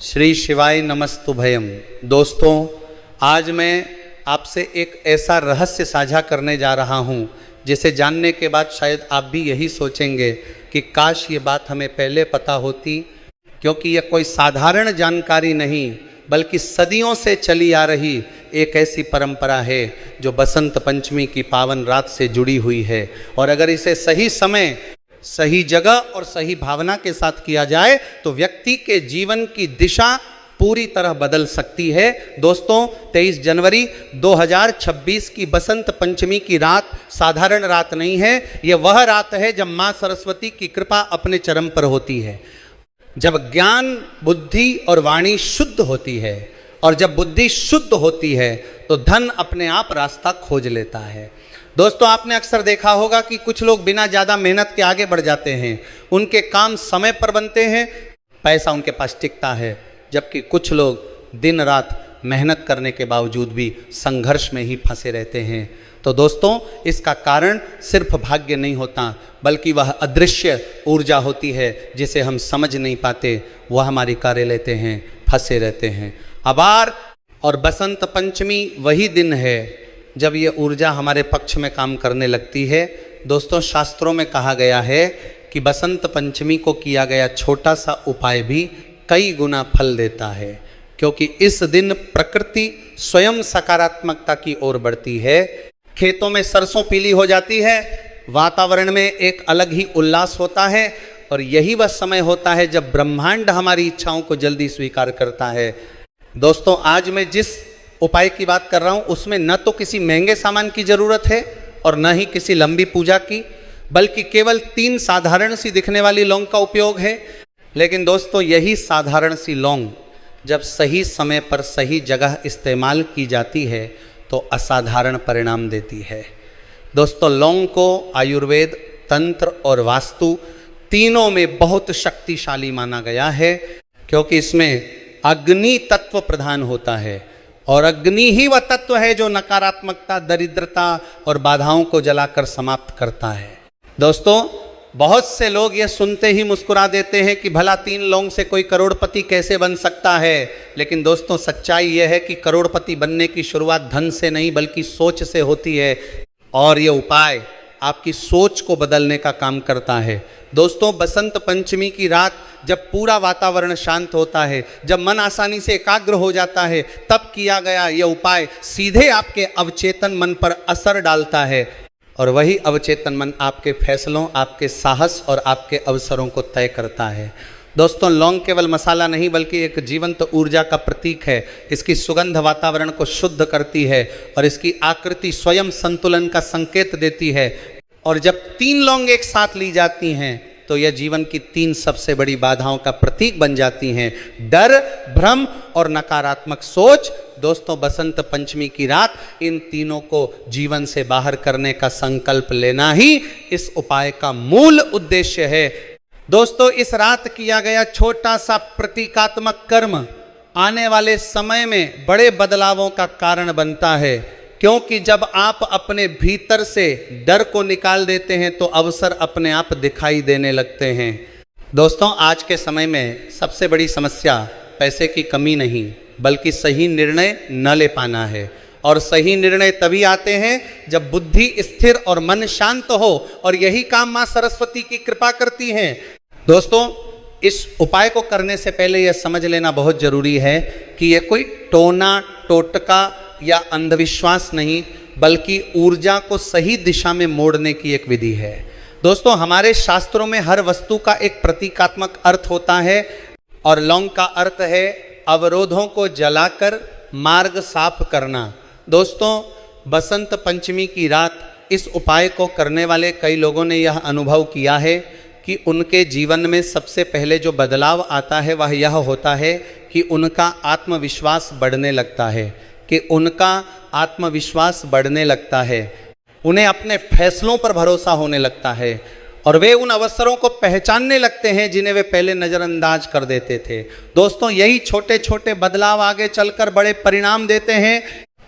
श्री शिवाय नमस्तुभयम। दोस्तों, आज मैं आपसे एक ऐसा रहस्य साझा करने जा रहा हूँ जिसे जानने के बाद शायद आप भी यही सोचेंगे कि काश ये बात हमें पहले पता होती, क्योंकि यह कोई साधारण जानकारी नहीं बल्कि सदियों से चली आ रही एक ऐसी परंपरा है जो बसंत पंचमी की पावन रात से जुड़ी हुई है। और अगर इसे सही समय, सही जगह और सही भावना के साथ किया जाए तो व्यक्ति के जीवन की दिशा पूरी तरह बदल सकती है। दोस्तों, 23 जनवरी 2026 की बसंत पंचमी की रात साधारण रात नहीं है। यह वह रात है जब माँ सरस्वती की कृपा अपने चरम पर होती है, जब ज्ञान, बुद्धि और वाणी शुद्ध होती है, और जब बुद्धि शुद्ध होती है तो धन अपने आप रास्ता खोज लेता है। दोस्तों, आपने अक्सर देखा होगा कि कुछ लोग बिना ज़्यादा मेहनत के आगे बढ़ जाते हैं, उनके काम समय पर बनते हैं, पैसा उनके पास टिकता है, जबकि कुछ लोग दिन रात मेहनत करने के बावजूद भी संघर्ष में ही फंसे रहते हैं। तो दोस्तों, इसका कारण सिर्फ भाग्य नहीं होता बल्कि वह अदृश्य ऊर्जा होती है जिसे हम समझ नहीं पाते, वह हमारी कार्य लेते हैं, फंसे रहते हैं। अबार और बसंत पंचमी वही दिन है जब ये ऊर्जा हमारे पक्ष में काम करने लगती है। दोस्तों, शास्त्रों में कहा गया है कि बसंत पंचमी को किया गया छोटा सा उपाय भी कई गुना फल देता है, क्योंकि इस दिन प्रकृति स्वयं सकारात्मकता की ओर बढ़ती है। खेतों में सरसों पीली हो जाती है, वातावरण में एक अलग ही उल्लास होता है, और यही वह समय होता है जब ब्रह्मांड हमारी इच्छाओं को जल्दी स्वीकार करता है। दोस्तों, आज मैं जिस उपाय की बात कर रहा हूँ उसमें न तो किसी महंगे सामान की ज़रूरत है और न ही किसी लंबी पूजा की, बल्कि केवल 3 साधारण सी दिखने वाली लौंग का उपयोग है। लेकिन दोस्तों, यही साधारण सी लौंग जब सही समय पर सही जगह इस्तेमाल की जाती है तो असाधारण परिणाम देती है। दोस्तों, लौंग को आयुर्वेद, तंत्र और वास्तु तीनों में बहुत शक्तिशाली माना गया है, क्योंकि इसमें अग्नि तत्व प्रधान होता है, और अग्नि ही वह तत्व है जो नकारात्मकता, दरिद्रता और बाधाओं को जलाकर समाप्त करता है। दोस्तों, बहुत से लोग यह सुनते ही मुस्कुरा देते हैं कि भला 3 लौंग से कोई करोड़पति कैसे बन सकता है। लेकिन दोस्तों, सच्चाई यह है कि करोड़पति बनने की शुरुआत धन से नहीं बल्कि सोच से होती है, और यह उपाय आपकी सोच को बदलने का काम करता है। दोस्तों, बसंत पंचमी की रात जब पूरा वातावरण शांत होता है, जब मन आसानी से एकाग्र हो जाता है, तब किया गया यह उपाय सीधे आपके अवचेतन मन पर असर डालता है, और वही अवचेतन मन आपके फैसलों, आपके साहस और आपके अवसरों को तय करता है। दोस्तों, लौंग केवल मसाला नहीं बल्कि एक जीवंत ऊर्जा का प्रतीक है। इसकी सुगंध वातावरण को शुद्ध करती है और इसकी आकृति स्वयं संतुलन का संकेत देती है। और जब 3 लौंग एक साथ ली जाती हैं तो यह जीवन की 3 सबसे बड़ी बाधाओं का प्रतीक बन जाती हैं: डर, भ्रम और नकारात्मक सोच। दोस्तों, बसंत पंचमी की रात इन तीनों को जीवन से बाहर करने का संकल्प लेना ही इस उपाय का मूल उद्देश्य है। दोस्तों, इस रात किया गया छोटा सा प्रतीकात्मक कर्म आने वाले समय में बड़े बदलावों का कारण बनता है, क्योंकि जब आप अपने भीतर से डर को निकाल देते हैं तो अवसर अपने आप दिखाई देने लगते हैं। दोस्तों, आज के समय में सबसे बड़ी समस्या पैसे की कमी नहीं बल्कि सही निर्णय न ले पाना है, और सही निर्णय तभी आते हैं जब बुद्धि स्थिर और मन शांत हो, और यही काम माँ सरस्वती की कृपा करती हैं। दोस्तों, इस उपाय को करने से पहले यह समझ लेना बहुत जरूरी है कि यह कोई टोना टोटका या अंधविश्वास नहीं बल्कि ऊर्जा को सही दिशा में मोड़ने की एक विधि है। दोस्तों, हमारे शास्त्रों में हर वस्तु का एक प्रतीकात्मक अर्थ होता है, और लौंग का अर्थ है अवरोधों को जलाकर मार्ग साफ करना। दोस्तों, बसंत पंचमी की रात इस उपाय को करने वाले कई लोगों ने यह अनुभव किया है कि उनके जीवन में सबसे पहले जो बदलाव आता है वह यह होता है कि उनका आत्मविश्वास बढ़ने लगता है, बढ़ने लगता है, उन्हें अपने फैसलों पर भरोसा होने लगता है, और वे उन अवसरों को पहचानने लगते हैं जिन्हें वे पहले नज़रअंदाज कर देते थे। दोस्तों, यही छोटे छोटे बदलाव आगे चलकर बड़े परिणाम देते हैं।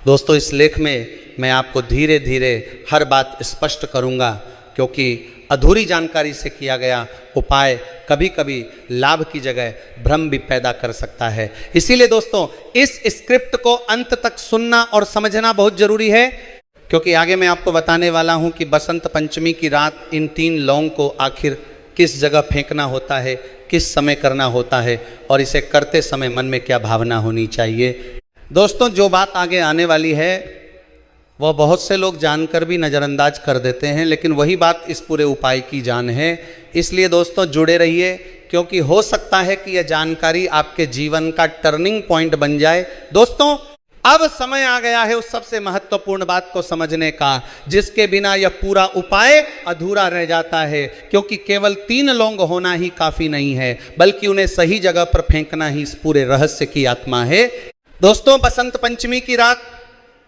दोस्तों, इस लेख में मैं आपको धीरे धीरे हर बात स्पष्ट करूंगा, क्योंकि अधूरी जानकारी से किया गया उपाय कभी कभी लाभ की जगह भ्रम भी पैदा कर सकता है। इसीलिए दोस्तों इस स्क्रिप्ट को अंत तक सुनना और समझना बहुत जरूरी है, क्योंकि आगे मैं आपको बताने वाला हूं कि बसंत पंचमी की रात इन 3 लौंग को आखिर किस जगह फेंकना होता है, किस समय करना होता है और इसे करते समय मन में क्या भावना होनी चाहिए। दोस्तों जो बात आगे आने वाली है वह बहुत से लोग जानकर भी नज़रअंदाज कर देते हैं, लेकिन वही बात इस पूरे उपाय की जान है। इसलिए दोस्तों जुड़े रहिए, क्योंकि हो सकता है कि यह जानकारी आपके जीवन का टर्निंग पॉइंट बन जाए। दोस्तों अब समय आ गया है उस सबसे महत्वपूर्ण बात को समझने का, जिसके बिना यह पूरा उपाय अधूरा रह जाता है, क्योंकि केवल 3 लौंग होना ही काफ़ी नहीं है, बल्कि उन्हें सही जगह पर फेंकना ही इस पूरे रहस्य की आत्मा है। दोस्तों बसंत पंचमी की रात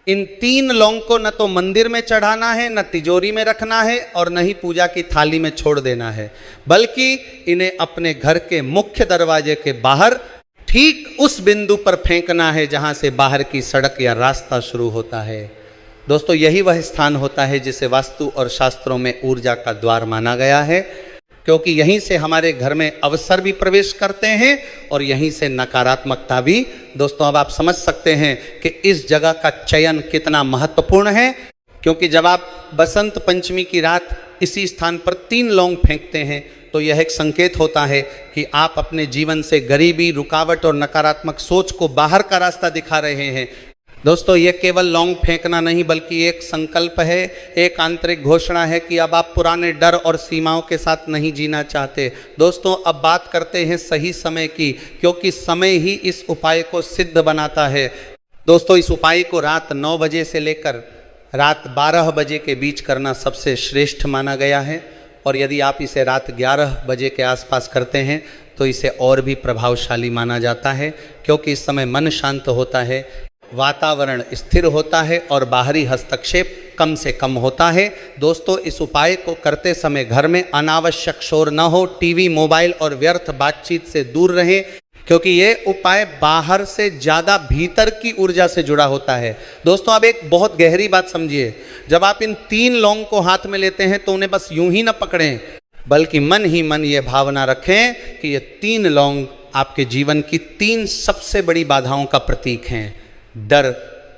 इन 3 लौंग को न तो मंदिर में चढ़ाना है, न तिजोरी में रखना है और न ही पूजा की थाली में छोड़ देना है, बल्कि इन्हें अपने घर के मुख्य दरवाजे के बाहर ठीक उस बिंदु पर फेंकना है जहां से बाहर की सड़क या रास्ता शुरू होता है। दोस्तों यही वह स्थान होता है जिसे वास्तु और शास्त्रों में ऊर्जा का द्वार माना गया है, क्योंकि यहीं से हमारे घर में अवसर भी प्रवेश करते हैं और यहीं से नकारात्मकता भी। दोस्तों अब आप समझ सकते हैं कि इस जगह का चयन कितना महत्वपूर्ण है, क्योंकि जब आप बसंत पंचमी की रात इसी स्थान पर 3 लौंग फेंकते हैं तो यह एक संकेत होता है कि आप अपने जीवन से गरीबी, रुकावट और नकारात्मक सोच को बाहर का रास्ता दिखा रहे हैं। दोस्तों ये केवल लौंग फेंकना नहीं, बल्कि एक संकल्प है, एक आंतरिक घोषणा है कि अब आप पुराने डर और सीमाओं के साथ नहीं जीना चाहते। दोस्तों अब बात करते हैं सही समय की, क्योंकि समय ही इस उपाय को सिद्ध बनाता है। दोस्तों इस उपाय को रात 9 बजे से लेकर रात 12 बजे के बीच करना सबसे श्रेष्ठ माना गया है, और यदि आप इसे रात 11 बजे के आसपास करते हैं तो इसे और भी प्रभावशाली माना जाता है, क्योंकि इस समय मन शांत होता है, वातावरण स्थिर होता है और बाहरी हस्तक्षेप कम से कम होता है। दोस्तों इस उपाय को करते समय घर में अनावश्यक शोर न हो, टीवी, मोबाइल और व्यर्थ बातचीत से दूर रहें, क्योंकि ये उपाय बाहर से ज़्यादा भीतर की ऊर्जा से जुड़ा होता है। दोस्तों अब एक बहुत गहरी बात समझिए, जब आप इन 3 लौंग को हाथ में लेते हैं तो उन्हें बस यूं ही न पकड़ें, बल्कि मन ही मन ये भावना रखें कि ये 3 लौंग आपके जीवन की 3 सबसे बड़ी बाधाओं का प्रतीक हैं: डर,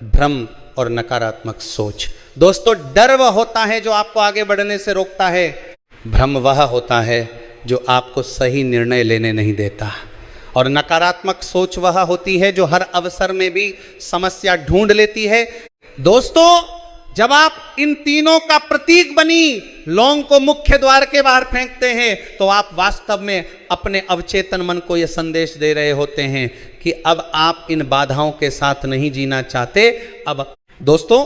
भ्रम और नकारात्मक सोच। दोस्तों डर वह होता है जो आपको आगे बढ़ने से रोकता है, भ्रम वह होता है जो आपको सही निर्णय लेने नहीं देता, और नकारात्मक सोच वह होती है जो हर अवसर में भी समस्या ढूंढ लेती है। दोस्तों जब आप इन तीनों का प्रतीक बनी लौंग को मुख्य द्वार के बाहर फेंकते हैं तो आप वास्तव में अपने अवचेतन मन को यह संदेश दे रहे होते हैं कि अब आप इन बाधाओं के साथ नहीं जीना चाहते। अब दोस्तों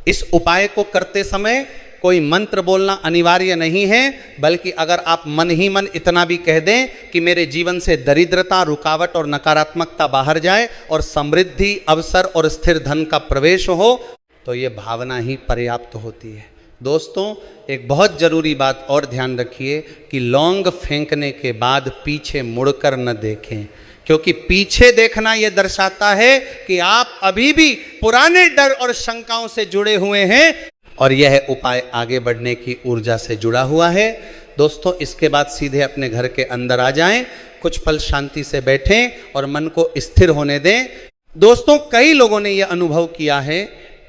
इस उपाय को करते समय कोई मंत्र बोलना अनिवार्य नहीं है, बल्कि अगर आप मन ही मन इतना भी कह दें कि मेरे जीवन से दरिद्रता, रुकावट और नकारात्मकता बाहर जाए और समृद्धि, अवसर और स्थिर धन का प्रवेश हो, तो ये भावना ही पर्याप्त होती है। दोस्तों एक बहुत ज़रूरी बात और ध्यान रखिए कि लौंग फेंकने के बाद पीछे मुड़कर न देखें, क्योंकि पीछे देखना यह दर्शाता है कि आप अभी भी पुराने डर और शंकाओं से जुड़े हुए हैं और यह उपाय आगे बढ़ने की ऊर्जा से जुड़ा हुआ है। दोस्तों इसके बाद सीधे अपने घर के अंदर आ जाएं, कुछ पल शांति से बैठें और मन को स्थिर होने दें। दोस्तों कई लोगों ने यह अनुभव किया है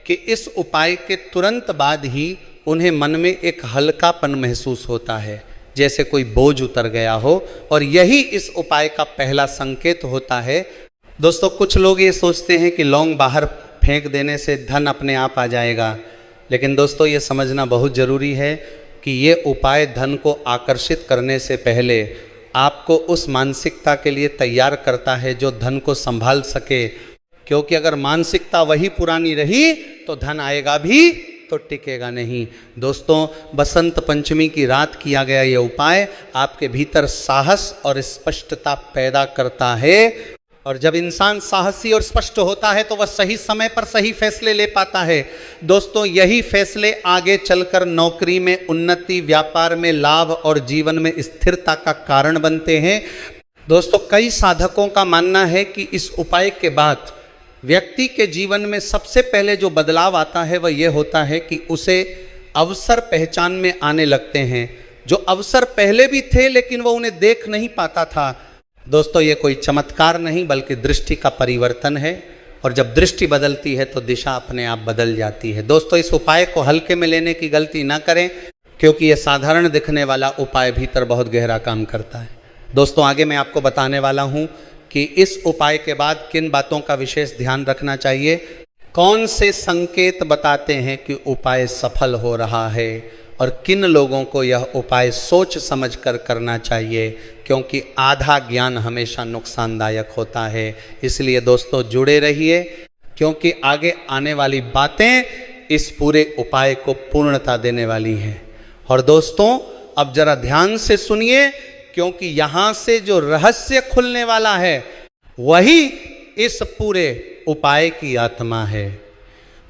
कि इस उपाय के तुरंत बाद ही उन्हें मन में एक हल्कापन महसूस होता है, जैसे कोई बोझ उतर गया हो, और यही इस उपाय का पहला संकेत होता है। दोस्तों कुछ लोग ये सोचते हैं कि लौंग बाहर फेंक देने से धन अपने आप आ जाएगा, लेकिन दोस्तों ये समझना बहुत ज़रूरी है कि ये उपाय धन को आकर्षित करने से पहले आपको उस मानसिकता के लिए तैयार करता है जो धन को संभाल सके, क्योंकि अगर मानसिकता वही पुरानी रही तो धन आएगा भी तो टिकेगा नहीं। दोस्तों बसंत पंचमी की रात किया गया ये उपाय आपके भीतर साहस और स्पष्टता पैदा करता है, और जब इंसान साहसी और स्पष्ट होता है तो वह सही समय पर सही फैसले ले पाता है। दोस्तों यही फैसले आगे चलकर नौकरी में उन्नति, व्यापार में लाभ और जीवन में स्थिरता का कारण बनते हैं। दोस्तों कई साधकों का मानना है कि इस उपाय के बाद व्यक्ति के जीवन में सबसे पहले जो बदलाव आता है वह यह होता है कि उसे अवसर पहचान में आने लगते हैं। जो अवसर पहले भी थे लेकिन वो उन्हें देख नहीं पाता था। दोस्तों, ये कोई चमत्कार नहीं बल्कि दृष्टि का परिवर्तन है, और जब दृष्टि बदलती है तो दिशा अपने आप बदल जाती है। दोस्तों, इस उपाय को हल्के में लेने की गलती ना करें, क्योंकि ये साधारण दिखने वाला उपाय भीतर बहुत गहरा काम करता है। दोस्तों, आगे मैं आपको बताने वाला हूँ कि इस उपाय के बाद किन बातों का विशेष ध्यान रखना चाहिए, कौन से संकेत बताते हैं कि उपाय सफल हो रहा है, और किन लोगों को यह उपाय सोच समझकर करना चाहिए, क्योंकि आधा ज्ञान हमेशा नुकसानदायक होता है। इसलिए दोस्तों जुड़े रहिए, क्योंकि आगे आने वाली बातें इस पूरे उपाय को पूर्णता देने वाली हैं। और दोस्तों, अब जरा ध्यान से सुनिए, क्योंकि यहाँ से जो रहस्य खुलने वाला है वही इस पूरे उपाय की आत्मा है।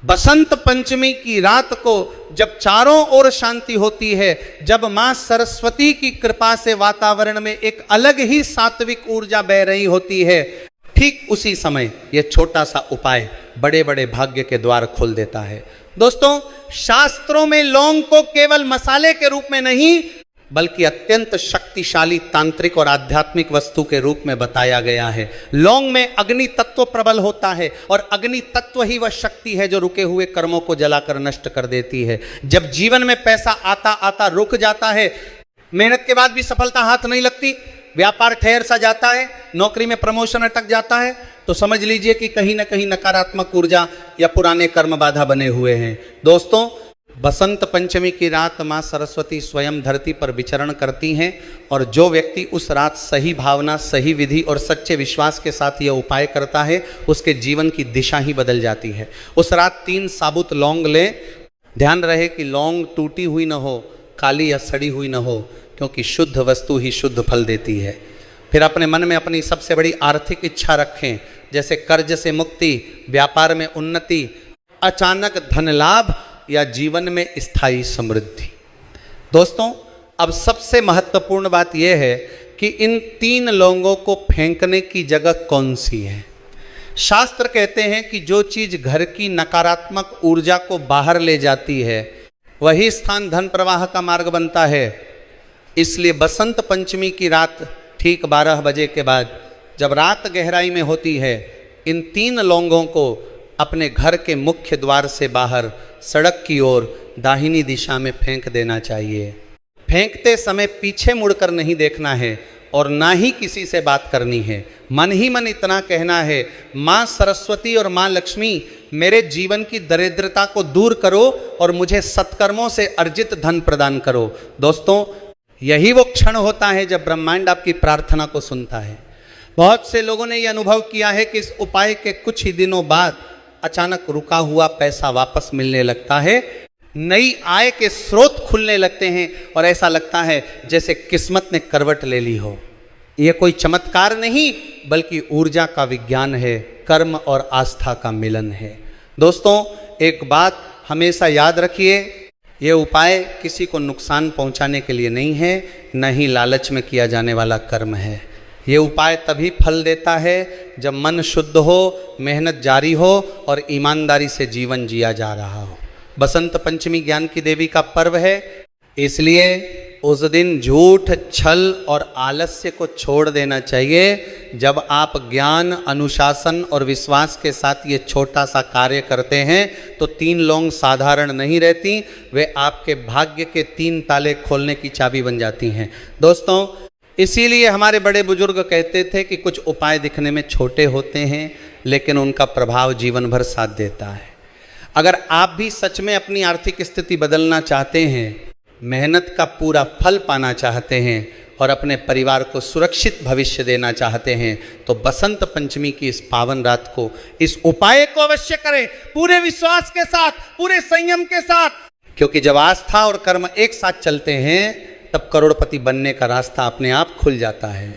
बसंत पंचमी की रात को जब चारों ओर शांति होती है, जब मां सरस्वती की कृपा से वातावरण में एक अलग ही सात्विक ऊर्जा बह रही होती है, ठीक उसी समय यह छोटा सा उपाय बड़े बड़े भाग्य के द्वार खोल देता है। दोस्तों, शास्त्रों में लौंग को केवल मसाले के रूप में नहीं बल्कि अत्यंत शक्तिशाली तांत्रिक और आध्यात्मिक वस्तु के रूप में बताया गया है। लौंग में अग्नि तत्व प्रबल होता है, और अग्नि तत्व ही वह शक्ति है जो रुके हुए कर्मों को जलाकर नष्ट कर देती है। जब जीवन में पैसा आता आता रुक जाता है, मेहनत के बाद भी सफलता हाथ नहीं लगती, व्यापार ठहर सा जाता है, नौकरी में प्रमोशन अटक जाता है, तो समझ लीजिए कि कहीं ना कहीं नकारात्मक ऊर्जा या पुराने कर्म बाधा बने हुए हैं। दोस्तों, बसंत पंचमी की रात माँ सरस्वती स्वयं धरती पर विचरण करती हैं, और जो व्यक्ति उस रात सही भावना, सही विधि और सच्चे विश्वास के साथ यह उपाय करता है, उसके जीवन की दिशा ही बदल जाती है। उस रात 3 साबुत लौंग लें। ध्यान रहे कि लौंग टूटी हुई न हो, काली या सड़ी हुई न हो, क्योंकि शुद्ध वस्तु ही शुद्ध फल देती है। फिर अपने मन में अपनी सबसे बड़ी आर्थिक इच्छा रखें, जैसे कर्ज से मुक्ति, व्यापार में उन्नति, अचानक धन लाभ या जीवन में स्थायी समृद्धि। दोस्तों, अब सबसे महत्वपूर्ण बात यह है कि इन 3 लौंगों को फेंकने की जगह कौन सी है। शास्त्र कहते हैं कि जो चीज घर की नकारात्मक ऊर्जा को बाहर ले जाती है, वही स्थान धन प्रवाह का मार्ग बनता है। इसलिए बसंत पंचमी की रात ठीक 12 बजे के बाद, जब रात गहराई में होती है, इन 3 लौंगों को अपने घर के मुख्य द्वार से बाहर सड़क की ओर दाहिनी दिशा में फेंक देना चाहिए। फेंकते समय पीछे मुड़कर नहीं देखना है, और ना ही किसी से बात करनी है। मन ही मन इतना कहना है, माँ सरस्वती और माँ लक्ष्मी, मेरे जीवन की दरिद्रता को दूर करो और मुझे सत्कर्मों से अर्जित धन प्रदान करो। दोस्तों, यही वो क्षण होता है जब ब्रह्मांड आपकी प्रार्थना को सुनता है। बहुत से लोगों ने यह अनुभव किया है कि इस उपाय के कुछ ही दिनों बाद अचानक रुका हुआ पैसा वापस मिलने लगता है, नई आय के स्रोत खुलने लगते हैं, और ऐसा लगता है जैसे किस्मत ने करवट ले ली हो। यह कोई चमत्कार नहीं बल्कि ऊर्जा का विज्ञान है, कर्म और आस्था का मिलन है। दोस्तों, एक बात हमेशा याद रखिए, यह उपाय किसी को नुकसान पहुंचाने के लिए नहीं है, न ही लालच में किया जाने वाला कर्म है। ये उपाय तभी फल देता है जब मन शुद्ध हो, मेहनत जारी हो और ईमानदारी से जीवन जिया जा रहा हो। बसंत पंचमी ज्ञान की देवी का पर्व है, इसलिए उस दिन झूठ, छल और आलस्य को छोड़ देना चाहिए। जब आप ज्ञान, अनुशासन और विश्वास के साथ ये छोटा सा कार्य करते हैं तो 3 लौंग साधारण नहीं रहती, वे आपके भाग्य के 3 ताले खोलने की चाबी बन जाती हैं। दोस्तों, इसीलिए हमारे बड़े बुजुर्ग कहते थे कि कुछ उपाय दिखने में छोटे होते हैं लेकिन उनका प्रभाव जीवन भर साथ देता है। अगर आप भी सच में अपनी आर्थिक स्थिति बदलना चाहते हैं, मेहनत का पूरा फल पाना चाहते हैं और अपने परिवार को सुरक्षित भविष्य देना चाहते हैं, तो बसंत पंचमी की इस पावन रात को इस उपाय को अवश्य करें, पूरे विश्वास के साथ, पूरे संयम के साथ, क्योंकि जब आस्था और कर्म एक साथ चलते हैं तब करोड़पति बनने का रास्ता अपने आप खुल जाता है।